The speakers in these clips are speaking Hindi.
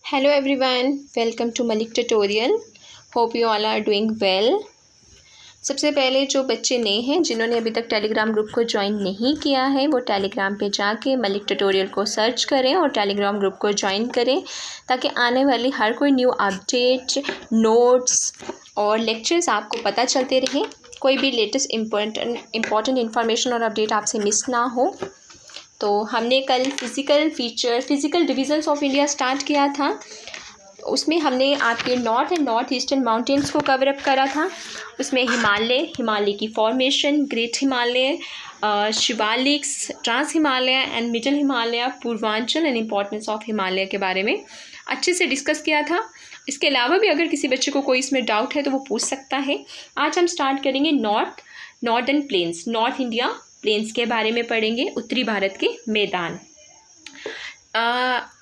Hello everyone, welcome to Malik Tutorial. Hope you all are doing well. सबसे पहले जो बच्चे नए हैं जिन्होंने अभी तक टेलीग्राम ग्रुप को ज्वाइन नहीं किया है वो टेलीग्राम पे जाके मलिक ट्यूटोरियल को सर्च करें और टेलीग्राम ग्रुप को ज्वाइन करें ताकि आने वाली हर कोई न्यू अपडेट, नोट्स और लेक्चर्स आपको पता चलते रहें। कोई भी लेटेस्ट इम्पोर्टेंट इन्फॉर्मेशन और अपडेट आपसे मिस ना हो। तो हमने कल physical divisions of India start किया था। उसमें हमने आपके north and north eastern mountains को कवर अप करा था। उसमें हिमालय की formation, great Himalaya, Shivaliks, trans Himalaya and middle Himalaya, Purvanchal and importance of Himalaya के बारे में अच्छे से डिस्कस किया था। इसके अलावा भी अगर किसी बच्चे को कोई इसमें डाउट है तो वो पूछ सकता है। आज हम स्टार्ट करेंगे northern plains, north India plains के बारे में पढ़ेंगे, उत्तरी भारत के मैदान।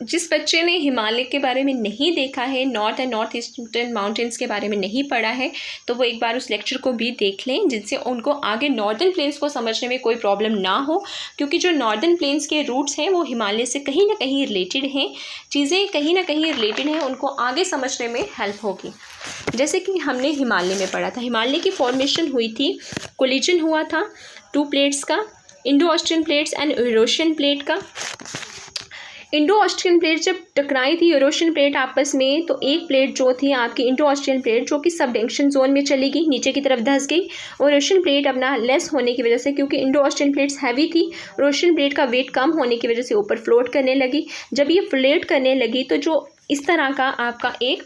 जिस बच्चे ने हिमालय के बारे में नहीं देखा है, north and north eastern mountains के बारे में नहीं पढ़ा है, तो वो एक बार उस लेक्चर को भी देख लें जिससे उनको आगे नॉर्दर्न प्लेन्स को समझने में कोई प्रॉब्लम ना हो। क्योंकि जो नॉर्दर्न प्लेन्स के रूट्स हैं वो हिमालय से कहीं ना कहीं रिलेटेड हैं, चीज़ें कहीं ना कहीं रिलेटेड हैं, उनको आगे समझने में हेल्प होगी। जैसे कि हमने हिमालय में पढ़ा था, हिमालय की फॉर्मेशन हुई थी, कोलिजन हुआ था 2 प्लेट्स का, Indo Austrian plates and Eurasian plate का। इंडो ऑस्ट्रियन प्लेट जब टकराई थी यूरेशियन प्लेट आपस में, तो एक प्लेट जो थी आपकी इंडो ऑस्ट्रियन प्लेट जो कि सबडक्शन जोन में चली गई, नीचे की तरफ धंस गई। और यूरेशियन प्लेट अपना लेस होने की वजह से, क्योंकि इंडो ऑस्ट्रियन प्लेट्स हैवी थी, यूरेशियन प्लेट का वेट कम होने की वजह से ऊपर फ्लोट करने लगी। जब ये फ्लोट करने लगी तो जो इस तरह का आपका एक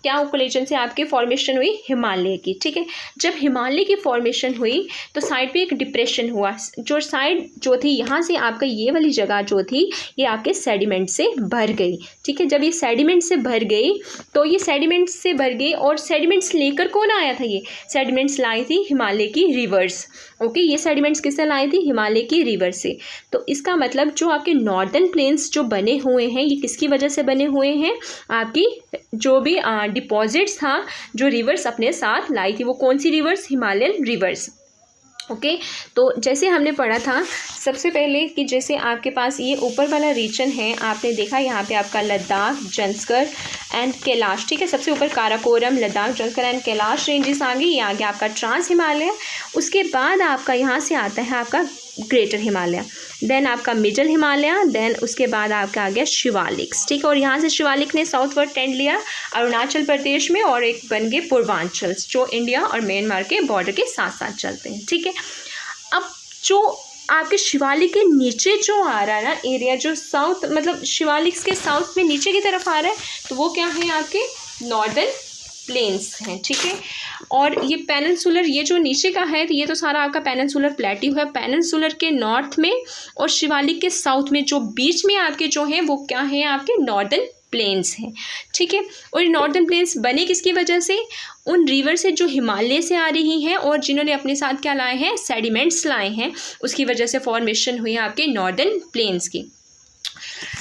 क्या कोलिजन से आपकी फॉर्मेशन हुई हिमालय की। ठीक है, जब हिमालय की फॉर्मेशन हुई तो साइड पे एक डिप्रेशन हुआ। जो साइड जो थी यहाँ से आपका ये वाली जगह जो थी ये आपके सेडिमेंट से भर गई। ठीक है, जब ये सेडिमेंट से भर गई तो ये सेडिमेंट से भर गई और सेडिमेंट्स लेकर कौन आया था? ये सेडिमेंट्स लाई थी हिमालय की रिवर्स। ओके, ये सेडिमेंट्स किससे लाई थी? हिमालय की रिवर से। तो इसका मतलब जो आपके नॉर्दर्न प्लेन्स जो बने हुए हैं ये किसकी वजह से बने हुए हैं? आपकी जो भी डिपॉजिट्स था जो रिवर्स अपने साथ लाई थी, वो कौन सी रिवर्स? Himalayan reverse. ओके, तो जैसे हमने पढ़ा था सबसे पहले कि जैसे आपके पास ये ऊपर वाला रीजन है, आपने देखा यहाँ पे आपका लद्दाख, जंस्कर एंड कैलाश। ठीक है, सबसे ऊपर काराकोरम, लद्दाख, जंस्कर एंड कैलाश रेंजेस आ गई। ये आ गया आपका ट्रांस हिमालय। उसके बाद आपका यहाँ से आता है आपका ग्रेटर हिमालय, देन आपका मिडल हिमालय, देन उसके बाद आपका आ गया शिवालिक्स। ठीक है, और यहाँ से शिवालिक ने साउथवर्ड टेंड लिया अरुणाचल प्रदेश में, और एक बन गए पूर्वांचल जो इंडिया और म्यांमार के बॉर्डर के साथ साथ चलते हैं। ठीक है, अब जो आपके शिवालिक के नीचे जो आ रहा है ना एरिया, जो साउथ मतलब शिवालिक्स के साउथ में नीचे की तरफ आ रहा है, तो वो क्या है? आपके नॉर्दर्न प्लेन्स हैं। ठीक है, और ये पेनिनसुलर, ये जो नीचे का है ये तो सारा आपका पेनिनसुलर प्लेट्यू है। पेनिनसुलर के नॉर्थ में और शिवालिक के साउथ में जो बीच में आपके जो हैं वो क्या हैं? आपके नॉर्दर्न प्लेन्स हैं। ठीक है, और नॉर्दर्न प्लेन्स बने किसकी वजह से? उन रिवर से जो हिमालय से आ रही हैं और जिन्होंने अपने साथ क्या लाए हैं? सेडिमेंट्स लाए हैं, उसकी वजह से फॉर्मेशन हुई है आपके नॉर्दर्न प्लेन्स की।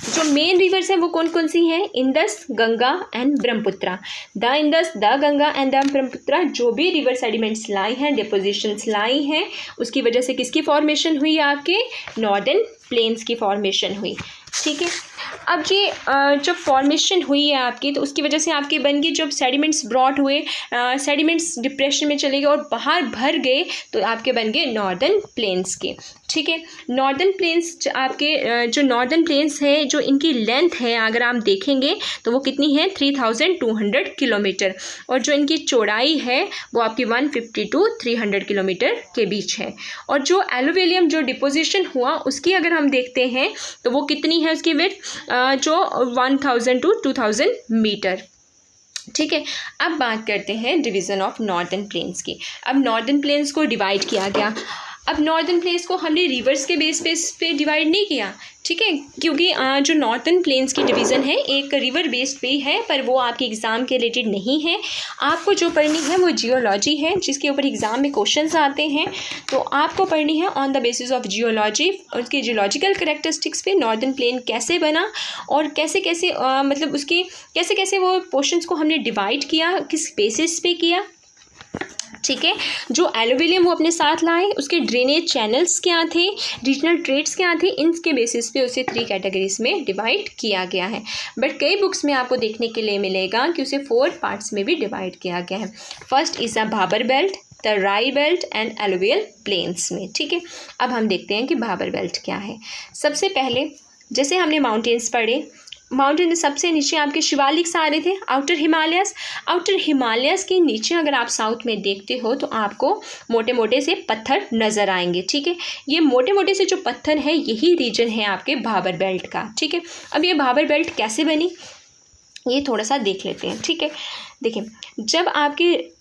जो मेन रिवर्स हैं वो कौन कौन सी हैं? Indus, Ganga and Brahmaputra. The Indus, the Ganga and the Brahmaputra जो भी रिवर सेडिमेंट्स लाई हैं, डिपोजिशंस लाई हैं, उसकी वजह से किसकी फॉर्मेशन हुई? आपके नॉर्दर्न प्लेन्स की फॉर्मेशन हुई। ठीक है, अब ये जब फॉर्मेशन हुई है आपकी तो उसकी वजह से आपके बन गई, जब सेडिमेंट्स ब्रॉट हुए, सेडिमेंट्स डिप्रेशन में चले गए और बाहर भर गए तो आपके बन गए नॉर्दर्न प्लेन्स के। ठीक है, नॉर्दर्न प्लेन्स आपके जो नॉर्दर्न प्लेन्स है जो इनकी लेंथ है अगर आप देखेंगे तो वो कितनी है? 3200 किलोमीटर, और जो इनकी चौड़ाई है वो आपकी 150 to 300 किलोमीटर के बीच है। और जो एलुविलियम जो डिपोजिशन हुआ उसकी अगर हम देखते हैं तो वो कितनी है? उसकी विड्थ जो 1000 to 2000 मीटर। ठीक है, अब बात करते हैं डिवीज़न ऑफ नॉर्दर्न प्लेन्स की। अब नॉर्दर्न प्लेन्स को डिवाइड किया गया। अब नॉर्दर्न प्लेन्स को हमने रिवर्स के बेस पे डिवाइड नहीं किया। ठीक है, क्योंकि जो नॉर्दर्न प्लेन्स की डिवीज़न है एक रिवर बेस्ड पे है, पर वो आपके एग्ज़ाम के रिलेटेड नहीं है। आपको जो पढ़नी है वो जियोलॉजी है, जिसके ऊपर एग्ज़ाम में क्वेश्चंस आते हैं। तो आपको पढ़नी है on the basis of geology, उसके जियोलॉजिकल करेक्टरिस्टिक्स पे नॉर्दर्न प्लेन कैसे बना और कैसे कैसे मतलब उसकी कैसे कैसे वो पोर्शंस को हमने डिवाइड किया, किस बेसिस पे किया, ठीक है। जो एलुविलियम वो अपने साथ लाए, उसके ड्रेनेज चैनल्स क्या थे, रीजनल ट्रेट्स क्या थे, इनके बेसिस पे उसे 3 कैटेगरीज में डिवाइड किया गया है। बट कई बुक्स में आपको देखने के लिए मिलेगा कि उसे 4 पार्ट्स में भी डिवाइड किया गया है। First is a Bhabar belt, Terai belt and alluvial plains में। ठीक है, अब हम देखते हैं कि भाबर बेल्ट क्या है। सबसे पहले जैसे हमने माउंटेन्स पढ़े, माउंटेन सबसे नीचे आपके शिवालिक्स आ रहे थे, आउटर हिमालयस। आउटर हिमालयस के नीचे अगर आप साउथ में देखते हो तो आपको मोटे मोटे से पत्थर नज़र आएंगे। ठीक है, ये मोटे मोटे से जो पत्थर है यही रीजन है आपके भाबर बेल्ट का। ठीक है, अब ये भाबर बेल्ट कैसे बनी ये थोड़ा सा देख लेते हैं। ठीक है, देखिए जब आपके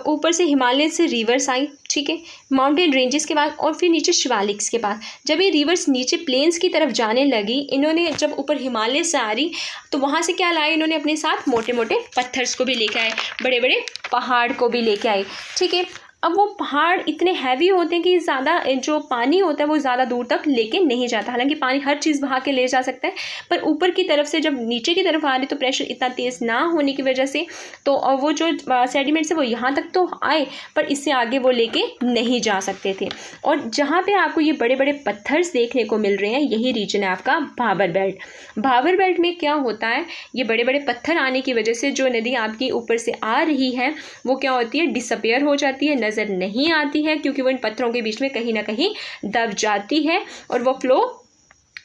ऊपर से हिमालय से रिवर्स आई, ठीक है, माउंटेन रेंजेस के बाद और फिर नीचे शिवालिक्स के पास, जब ये रिवर्स नीचे प्लेन्स की तरफ जाने लगी, इन्होंने जब ऊपर हिमालय से आ रही तो वहाँ से क्या लाए, इन्होंने अपने साथ मोटे मोटे पत्थर्स को भी लेके आए, बड़े बड़े पहाड़ को भी लेके आए। ठीक है, अब वो पहाड़ इतने हैवी होते हैं कि ज़्यादा जो पानी होता है वो ज़्यादा दूर तक लेके नहीं जाता। हालांकि पानी हर चीज़ बहा के ले जा सकता है, पर ऊपर की तरफ से जब नीचे की तरफ आ रही तो प्रेशर इतना तेज़ ना होने की वजह से तो वो जो सेडिमेंट्स है वो यहाँ तक तो आए पर इससे आगे वो लेके नहीं जा सकते थे। और जहाँ पे आपको ये बड़े बड़े पत्थर्स देखने को मिल रहे हैं यही रीजन है आपका भाबर बेल्ट। भाबर बेल्ट में क्या होता है, ये बड़े बड़े पत्थर आने की वजह से जो नदी आपकी ऊपर से आ रही है वो क्या होती है, डिसअपेयर हो जाती है, नज़र नहीं आती है, क्योंकि वो इन पत्थरों के बीच में कहीं ना कहीं दब जाती है और वो फ्लो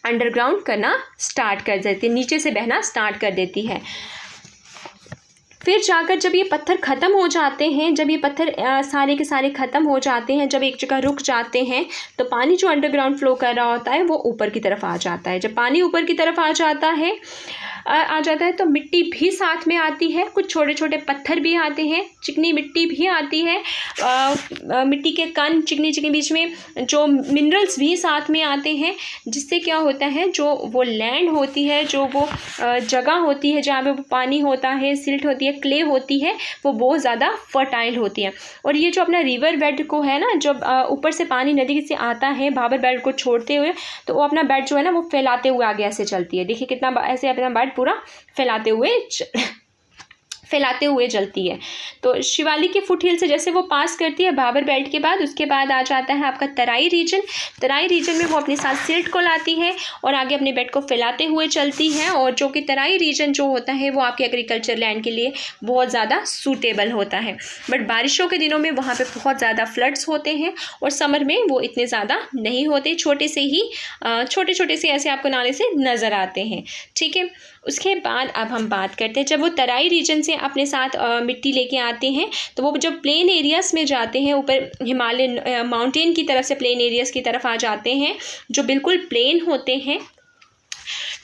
अंडरग्राउंड करना स्टार्ट कर देती है, नीचे से बहना स्टार्ट कर देती है। फिर जाकर जब ये पत्थर ख़त्म हो जाते हैं, जब ये पत्थर सारे के सारे ख़त्म हो जाते हैं, जब एक जगह रुक जाते हैं तो पानी जो अंडरग्राउंड फ्लो कर रहा होता है वो ऊपर की तरफ आ जाता है। जब पानी ऊपर की तरफ आ जाता है तो मिट्टी भी साथ में आती है, कुछ छोटे छोटे पत्थर भी आते हैं, चिकनी मिट्टी भी आती है, मिट्टी के कण चिकनी चिकनी, बीच में जो मिनरल्स भी साथ में आते हैं, जिससे क्या होता है जो वो लैंड होती है, जो वो जगह होती है जहाँ पे वो पानी होता है, सिल्ट होती है, क्ले होती है, वो बहुत ज़्यादा फर्टाइल होती है। और ये जो अपना रिवर बेड को है ना, जब ऊपर से पानी नदी से आता है भाबर बेल्ट को छोड़ते हुए तो वो अपना बेड जो है ना वो फैलाते हुए आगे ऐसे चलती है। देखिए कितना ऐसे अपना बेड पूरा फैलाते हुए जलती है। तो शिवालिक के फुट हिल से जैसे वो पास करती है भाबर बेल्ट के बाद, उसके बाद आ जाता है आपका तराई रीजन। तराई रीजन में वो अपने साथ सिल्ट को लाती है और आगे अपने बेड को फैलाते हुए चलती है। और जो कि तराई रीजन जो होता है वो आपके एग्रीकल्चर लैंड के लिए बहुत ज़्यादा सूटेबल होता है। बट बारिशों के दिनों में वहाँ पे बहुत ज़्यादा फ्लड्स होते हैं और समर में वो इतने ज़्यादा नहीं होते, छोटे छोटे से ऐसे आपको नाले से नज़र आते हैं। ठीक है, उसके बाद अब हम बात करते हैं, जब वो तराई रीजन से अपने साथ मिट्टी लेके आते हैं तो वो जब प्लेन एरियाज़ में जाते हैं, ऊपर हिमालयन माउंटेन की तरफ से प्लेन एरियाज़ की तरफ आ जाते हैं जो बिल्कुल प्लेन होते हैं,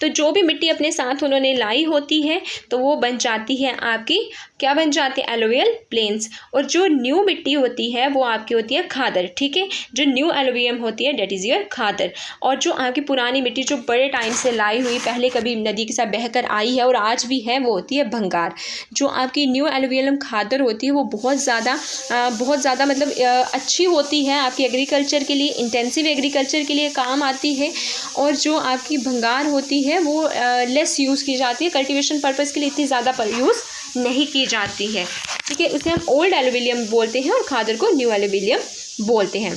तो जो भी मिट्टी अपने साथ उन्होंने लाई होती है तो वो बन जाती है आपकी, क्या बन जाती है, एलुवियल प्लेन्स। और जो न्यू मिट्टी होती है वो आपकी होती है खादर। ठीक है, जो न्यू एलुवियम होती है डेट इज़ योर खादर। और जो आपकी पुरानी मिट्टी जो बड़े टाइम से लाई हुई, पहले कभी नदी के साथ बहकर आई है और आज भी है, वो होती है भंगार। जो आपकी न्यू एलुवियम खादर होती है वो बहुत ज़्यादा मतलब अच्छी होती है आपकी एग्रीकल्चर के लिए, इंटेंसिव एग्रीकल्चर के लिए काम आती है। और जो आपकी भंगार होती है वो लेस यूज़ की जाती है, कल्टीवेशन पर्पज़ के लिए इतनी ज़्यादा यूज़ नहीं की जाती है। ठीक है, उसे हम ओल्ड एलुविलियम बोलते हैं और खादर को न्यू एलुविलियम बोलते हैं।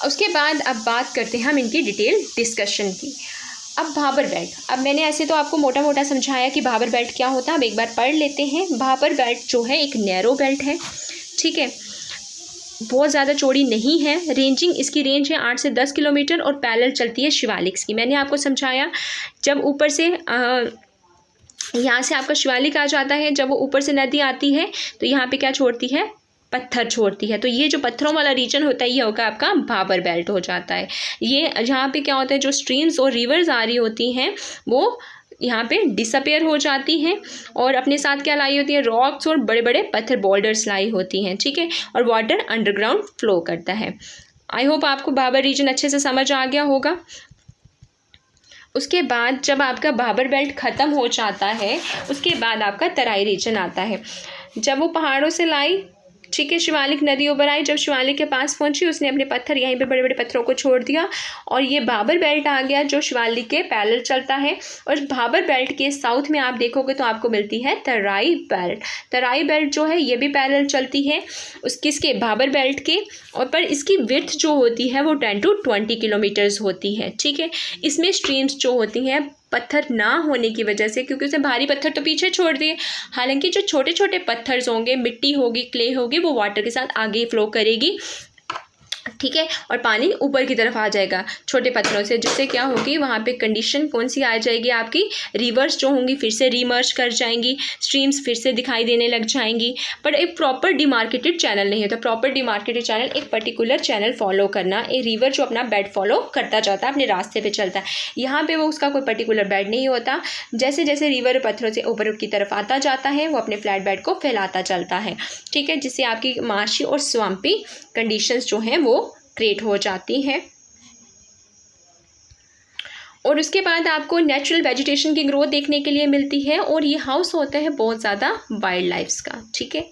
उसके बाद अब बात करते हैं हम इनकी डिटेल डिस्कशन की। अब भाबर बेल्ट, अब मैंने ऐसे तो आपको मोटा मोटा समझाया कि भाबर बेल्ट क्या होता है, अब एक बार पढ़ लेते हैं। भाबर बेल्ट जो है एक नैरो बेल्ट है। ठीक है, बहुत ज़्यादा चौड़ी नहीं है, इसकी रेंज है 8 से 10 किलोमीटर और पैरेलल चलती है शिवालिक्स की। मैंने आपको समझाया जब ऊपर से यहाँ से आपका शिवालिक आ जाता है, जब वो ऊपर से नदी आती है तो यहाँ पे क्या छोड़ती है, पत्थर छोड़ती है। तो ये जो पत्थरों वाला रीजन होता है ये होगा आपका भाबर बेल्ट हो जाता है। ये यहाँ पे क्या होता है, जो स्ट्रीम्स और रिवर्स आ रही होती हैं वो यहाँ पे डिसअपेयर हो जाती हैं और अपने साथ क्या लाई होती है, रॉक्स और बड़े बड़े पत्थर बोल्डर्स लाई होती हैं। ठीक है, और वाटर अंडरग्राउंड फ्लो करता है। आई होप आपको भाबर रीजन अच्छे से समझ आ गया होगा। उसके बाद जब आपका भाबर बेल्ट ख़त्म हो जाता है उसके बाद आपका तराई रीजन आता है। जब वो पहाड़ों से लाई, ठीक है। शिवालिक नदी उभर आई, जब शिवालिक के पास पहुंची उसने अपने पत्थर यहीं पे बड़े बड़े पत्थरों को छोड़ दिया और ये भाबर बेल्ट आ गया जो शिवालिक के पैरेलल चलता है। और भाबर बेल्ट के साउथ में आप देखोगे तो आपको मिलती है तराई बेल्ट। तराई बेल्ट जो है ये भी पैरेलल चलती है किसके, भाबर बेल्ट के। और पर इसकी विड्थ जो होती है वो 10 to 20 किलोमीटर्स होती है। ठीक है। इसमें स्ट्रीम्स जो होती हैं पत्थर ना होने की वजह से, क्योंकि उसे भारी पत्थर तो पीछे छोड़ दिए, हालांकि जो छोटे छोटे पत्थर होंगे, मिट्टी होगी, क्ले होगी, वो वाटर के साथ आगे फ्लो करेगी। ठीक है। और पानी ऊपर की तरफ आ जाएगा छोटे पत्थरों से, जिससे क्या होगी वहाँ पे कंडीशन कौन सी आ जाएगी आपकी, रिवर्स जो होंगी फिर से रीमर्ज कर जाएंगी, स्ट्रीम्स फिर से दिखाई देने लग जाएंगी। पर एक प्रॉपर डिमार्केटेड चैनल नहीं होता। प्रॉपर डिमार्केटेड चैनल एक पर्टिकुलर चैनल फॉलो करना, एक रिवर जो अपना बेड फॉलो करता जाता है, अपने रास्ते पर चलता है। यहाँ पर वो उसका कोई पर्टिकुलर बेड नहीं होता। जैसे जैसे रिवर पत्थरों से ऊपर की तरफ आता जाता है वो अपने फ्लैट बेड को फैलाता चलता है। ठीक है। जिससे आपकी मार्शी और स्वाम्पी कंडीशंस जो हैं वो क्रिएट हो जाती है। और उसके बाद आपको नेचुरल वेजिटेशन की ग्रोथ देखने के लिए मिलती है। और ये हाउस होता है बहुत ज़्यादा वाइल्ड लाइफ्स का। ठीक है।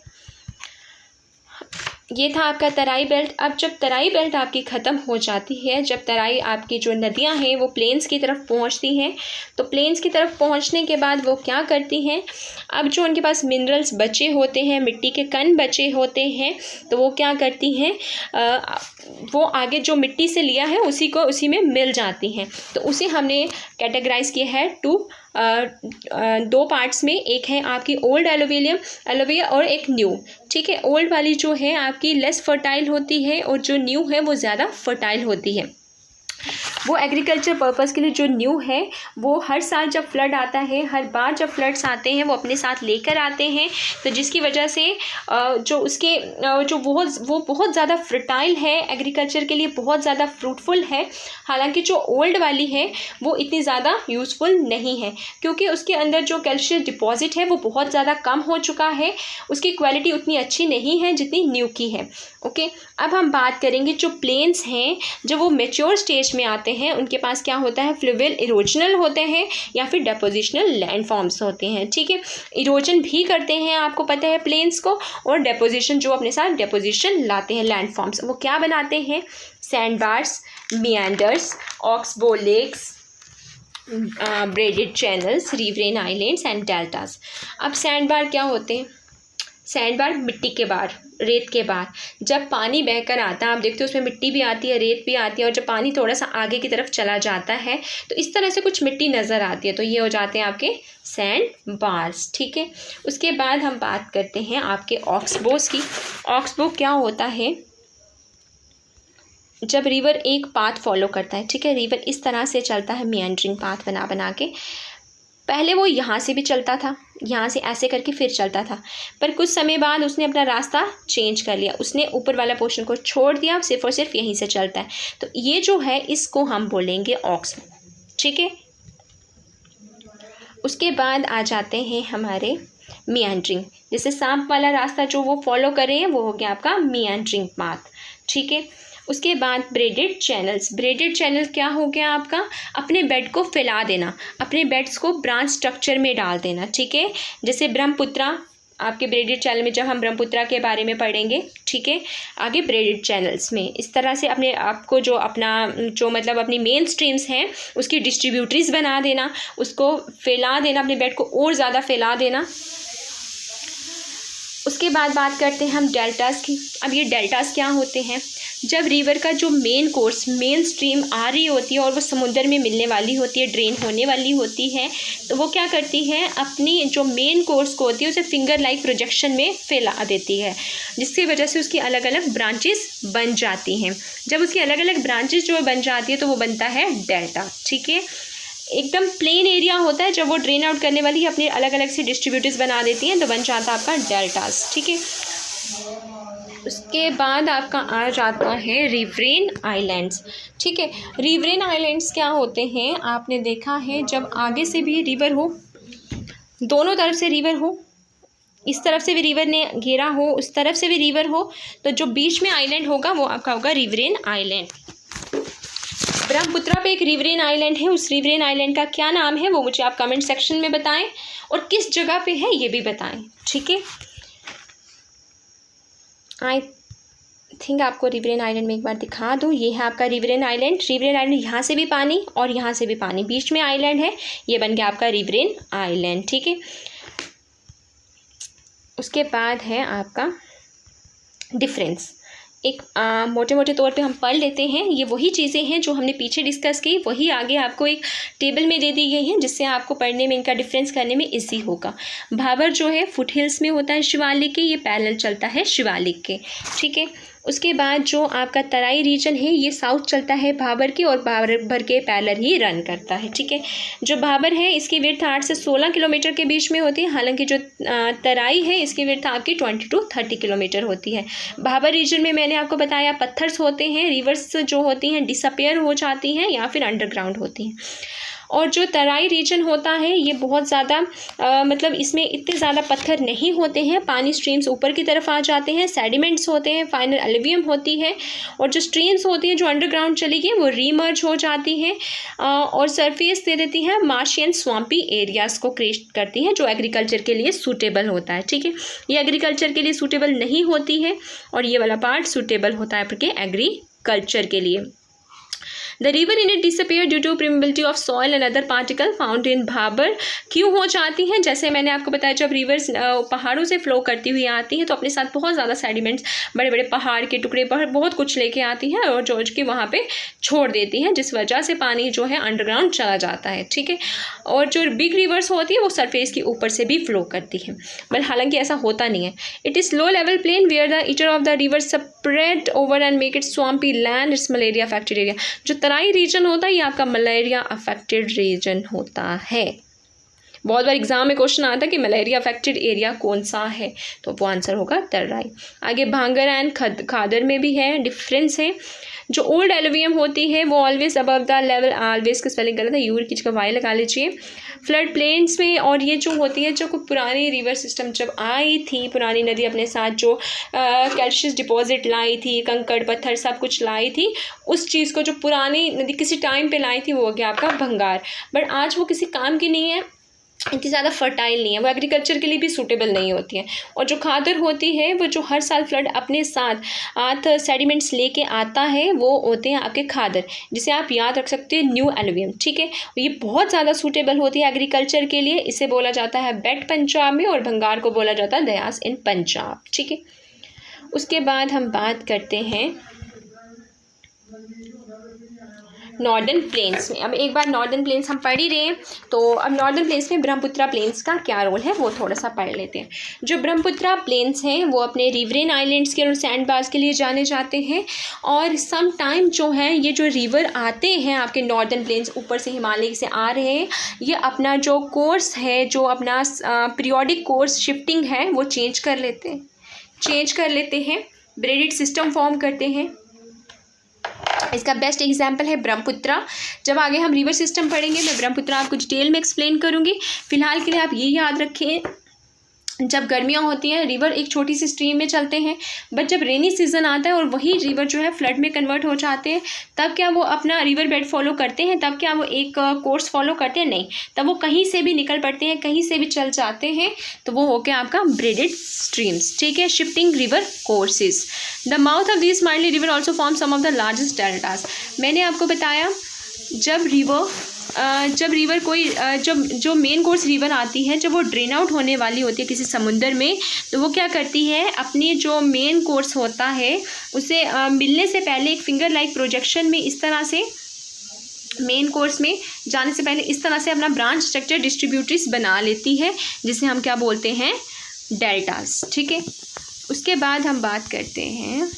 ये था आपका तराई बेल्ट। अब जब तराई बेल्ट आपकी ख़त्म हो जाती है, जब तराई आपकी जो नदियां हैं वो प्लेन्स की तरफ पहुंचती हैं, तो प्लेन्स की तरफ पहुंचने के बाद वो क्या करती हैं, अब जो उनके पास मिनरल्स बचे होते हैं, मिट्टी के कण बचे होते हैं, तो वो क्या करती हैं, वो आगे जो मिट्टी से लिया है उसी में मिल जाती हैं। तो उसे हमने कैटेगराइज किया है दो पार्ट्स में। एक है आपकी ओल्ड एलोविया और एक न्यू। ठीक है। ओल्ड वाली जो है आपकी लेस फर्टाइल होती है और जो न्यू है वो ज़्यादा फर्टाइल होती है। वो एग्रीकल्चर पर्पस के लिए जो न्यू है वो हर साल जब फ्लड आता है, हर बार जब फ्लड्स आते हैं वो अपने साथ लेकर आते हैं, तो जिसकी वजह से वो बहुत ज़्यादा फर्टाइल है, एग्रीकल्चर के लिए बहुत ज़्यादा फ्रूटफुल है। हालांकि जो ओल्ड वाली है वो इतनी ज़्यादा यूज़फुल नहीं है, क्योंकि उसके अंदर जो कैल्शियम डिपॉजिट है वो बहुत ज़्यादा कम हो चुका है, उसकी क्वालिटी उतनी अच्छी नहीं है जितनी न्यू की है। ओके। अब हम बात करेंगे जो प्लेन्स हैं, जब वो मेच्योर स्टेज में आते हैं उनके पास क्या होता है, फ्लूवियल इरोजनल होते हैं या फिर डेपोजिशनल लैंडफॉर्म्स होते हैं। ठीक है। इरोजन भी करते हैं आपको पता है प्लेन्स को, और डेपोजिशन जो अपने साथ डेपोजिशन लाते हैं लैंडफॉर्म्स, वो क्या बनाते हैं, sand bars, meanders, oxbow lakes, braided channels, riverine islands and deltas. अब सैंड बार क्या होते हैं, सैंड बार मिट्टी के बार, रेत के बार। जब पानी बहकर आता है आप देखते हो उसमें मिट्टी भी आती है, रेत भी आती है, और जब पानी थोड़ा सा आगे की तरफ चला जाता है तो इस तरह से कुछ मिट्टी नज़र आती है, तो ये हो जाते हैं आपके सैंड बार्स। ठीक है। उसके बाद हम बात करते हैं आपके ऑक्सबोस की। ऑक्सबो क्या होता है, जब रिवर एक पाथ फॉलो करता है। ठीक है। रिवर इस तरह से चलता है मियांडरिंग पाथ बना बना के, पहले वो यहाँ से भी चलता था, यहाँ से ऐसे करके फिर चलता था, पर कुछ समय बाद उसने अपना रास्ता चेंज कर लिया, उसने ऊपर वाला पोर्शन को छोड़ दिया, सिर्फ और सिर्फ यहीं से चलता है। तो ये जो है इसको हम बोलेंगे ऑक्सबो। ठीक है। उसके बाद आ जाते हैं हमारे मियांडरिंग, जैसे सांप वाला रास्ता जो वो फॉलो कर रहे हैं वो हो गया आपका मियांडरिंग पाथ। ठीक है। उसके बाद ब्रेडेड चैनल्स। ब्रेडेड चैनल क्या हो गया आपका, अपने बेड को फैला देना, अपने बेड्स को ब्रांच स्ट्रक्चर में डाल देना। ठीक है। जैसे ब्रह्मपुत्रा आपके ब्रेडेड चैनल में, जब हम ब्रह्मपुत्रा के बारे में पढ़ेंगे, ठीक है, आगे ब्रेडेड चैनल्स में इस तरह से अपने आप को मतलब अपनी मेन स्ट्रीम्स हैं उसकी डिस्ट्रीब्यूटरीज बना देना, उसको फैला देना, अपने बेड को और ज़्यादा फैला देना। उसके बाद बात करते हैं हम डेल्टास की। अब ये डेल्टास क्या होते हैं, जब रिवर का जो मेन कोर्स, मेन स्ट्रीम आ रही होती है और वो समुद्र में मिलने वाली होती है, ड्रेन होने वाली होती है, तो वो क्या करती है, अपनी जो मेन कोर्स को होती है उसे फिंगर लाइक प्रोजेक्शन में फैला देती है, जिसकी वजह से उसकी अलग अलग ब्रांचेस बन जाती हैं। जब उसकी अलग अलग ब्रांचेस जो बन जाती है तो वो बनता है डेल्टा। ठीक है। एकदम प्लेन एरिया होता है, जब वो ड्रेन आउट करने वाली अपने अलग अलग से डिस्ट्रीब्यूटर्स बना देती हैं तो बन जाता है आपका डेल्टास। ठीक है। उसके बाद आपका आ जाता है रिवरेन आइलैंड्स। ठीक है। रिवरेन आइलैंड्स क्या होते हैं, आपने देखा है जब आगे से भी रिवर हो, दोनों तरफ से रिवर हो, इस तरफ से भी रिवर ने घेरा हो, उस तरफ से भी रिवर हो, तो जो बीच में आइलैंड होगा वो आपका होगा रिवरेन आइलैंड। ब्रह्मपुत्रा पे एक रिवरेन आइलैंड है, उस रिवरेन आइलैंड का क्या नाम है वो मुझे आप कमेंट सेक्शन में बताएं, और किस जगह पे है ये भी बताएं। ठीक है। आई थिंक आपको रिवरेन आइलैंड में एक बार दिखा दूँ। ये है आपका रिवरेन आइलैंड। रिवरेन आइलैंड यहाँ से भी पानी और यहाँ से भी पानी, बीच में आइलैंड है, ये बन गया आपका रिवरेन आइलैंड, ठीक है। उसके बाद है आपका डिफरेंस। एक मोटे मोटे तौर पे हम पढ़ लेते हैं। ये वही चीज़ें हैं जो हमने पीछे डिस्कस की, वही आगे आपको एक टेबल में दे दी गई हैं, जिससे आपको पढ़ने में, इनका डिफरेंस करने में ईजी होगा। भाबर जो है फुट हिल्स में होता है शिवालिक के, ये पैरेलल चलता है शिवालिक के, ठीक है। उसके बाद जो आपका तराई रीजन है ये साउथ चलता है भाबर के, और भाबर के पैरेलल ही रन करता है, ठीक है। जो भाबर है इसकी विड्थ 8 से 16 किलोमीटर के बीच में होती है, हालांकि जो तराई है इसकी विड्थ आपकी 20 to 30 किलोमीटर होती है। भाबर रीजन में मैंने आपको बताया पत्थर्स होते हैं, रिवर्स जो होती हैं डिसअपेयर हो जाती हैं या फिर अंडरग्राउंड होती हैं। और जो तराई रीजन होता है ये बहुत ज़्यादा मतलब इसमें इतने ज़्यादा पत्थर नहीं होते हैं, पानी स्ट्रीम्स ऊपर की तरफ आ जाते हैं, सेडिमेंट्स होते हैं, फाइनल एलिवियम होती है, और जो स्ट्रीम्स होती हैं जो अंडरग्राउंड चली गई वो रीमर्ज हो जाती हैं और सरफेस दे देती है मार्शियन स्वाम्पी एरियाज़ को क्रिएट करती हैं, जो एग्रीकल्चर के लिए सूटेबल होता है, ठीक है। ये एग्रीकल्चर के लिए सूटेबल नहीं होती है और ये वाला पार्ट सूटेबल होता है आपके एग्रीकल्चर के लिए। The river in it disappear due to permeability of soil and other particle found in Bhabar. क्यों हो जाती हैं? जैसे मैंने आपको बताया जब रिवर्स पहाड़ों से फ्लो करती हुई आती है तो अपने साथ बहुत ज़्यादा सेडिमेंट्स, बड़े बड़े पहाड़ के टुकड़े, बहुत कुछ लेके आती है और जो कि वहाँ पे छोड़ देती हैं, जिस वजह से पानी जो है अंडरग्राउंड चला जाता है, ठीक है। और जो बिग रिवर्स होती है वो सरफेस के ऊपर से भी फ्लो करती है, बट हालांकि ऐसा होता नहीं है। It is low level plain where the water of the river spread over and make it swampy land, it's malaria affected area. जो तराई रीजन होता है ये आपका मलेरिया अफेक्टेड रीजन होता है। बहुत बार एग्जाम में क्वेश्चन आता है कि मलेरिया अफेक्टेड एरिया कौन सा है, तो वो आंसर होगा तराई। आगे भांगर एंड खादर में भी है डिफरेंस है। जो ओल्ड एलुवियम होती है वो always above the level, always का स्पेलिंग गलत है, यूर की जगह वाई लगा लीजिए। फ्लड प्लेन्स में, और ये जो होती है जो पुरानी रिवर सिस्टम जब आई थी, पुरानी नदी अपने साथ जो कैल्शियस डिपॉजिट लाई थी, कंकड़ पत्थर सब कुछ लाई थी, उस चीज़ को जो पुरानी नदी किसी टाइम पे लाई थी वो हो गया आपका भंगार। बट आज वो किसी काम की नहीं है, इतनी ज़्यादा फर्टाइल नहीं है, वो एग्रीकल्चर के लिए भी सूटेबल नहीं होती है। और जो खादर होती है वो जो हर साल फ्लड अपने साथ सेडिमेंट्स लेके आता है वो होते हैं आपके खादर, जिसे आप याद रख सकते हैं न्यू एलुवियम, ठीक है। ये बहुत ज़्यादा सूटेबल होती है एग्रीकल्चर के लिए, इसे बोला जाता है बेट पंजाब में, और भंगार को बोला जाता है दयास इन पंजाब, ठीक है। उसके बाद हम बात करते हैं नॉर्दर्न प्लेन्स में। अब एक बार नॉर्दर्न प्लेन्स हम पढ़ ही रहे हैं, तो अब नॉर्दर्न प्लेन्स में ब्रह्मपुत्रा प्लेन्स का क्या रोल है वो थोड़ा सा पढ़ लेते हैं। जो ब्रह्मपुत्रा प्लेन्स हैं वो अपने रिवरेन आइलैंड्स के और सैंड बार्स के लिए जाने जाते हैं, और सम टाइम जो है ये जो रिवर आते हैं आपके नॉर्दर्न प्लेन्स ऊपर से हिमालय से आ रहे हैं, ये अपना जो कोर्स है, जो अपना पीरियोडिक कोर्स शिफ्टिंग है वो चेंज कर लेते हैं, ब्रेडेड सिस्टम फॉर्म करते हैं। इसका बेस्ट एग्जाम्पल है ब्रह्मपुत्रा। जब आगे हम रिवर सिस्टम पढ़ेंगे मैं ब्रह्मपुत्रा आपको डिटेल में एक्सप्लेन करूँगी। फिलहाल के लिए आप ये याद रखें, जब गर्मियाँ होती हैं रिवर एक छोटी सी स्ट्रीम में चलते हैं, बट जब रेनी सीजन आता है और वही रिवर जो है फ्लड में कन्वर्ट हो जाते हैं, तब क्या वो अपना रिवर बेड फॉलो करते हैं? तब क्या वो एक कोर्स फॉलो करते हैं? नहीं, तब वो कहीं से भी निकल पड़ते हैं, कहीं से भी चल जाते हैं, तो वो हो गया आपका ब्रेडेड स्ट्रीम्स, ठीक है, shifting river courses. The mouth of this mildly river also form some of the largest deltas. मैंने आपको बताया जब रिवर कोई जब जो मेन कोर्स रिवर आती है, जब वो ड्रेन आउट होने वाली होती है किसी समुंदर में, तो वो क्या करती है, अपनी जो मेन कोर्स होता है उसे मिलने से पहले एक फिंगर लाइक प्रोजेक्शन में इस तरह से मेन कोर्स में जाने से पहले इस तरह से अपना ब्रांच स्ट्रक्चर डिस्ट्रीब्यूटरीज बना लेती है, जिसे हम क्या बोलते हैं, डेल्टास, ठीक है। उसके बाद हम बात करते हैं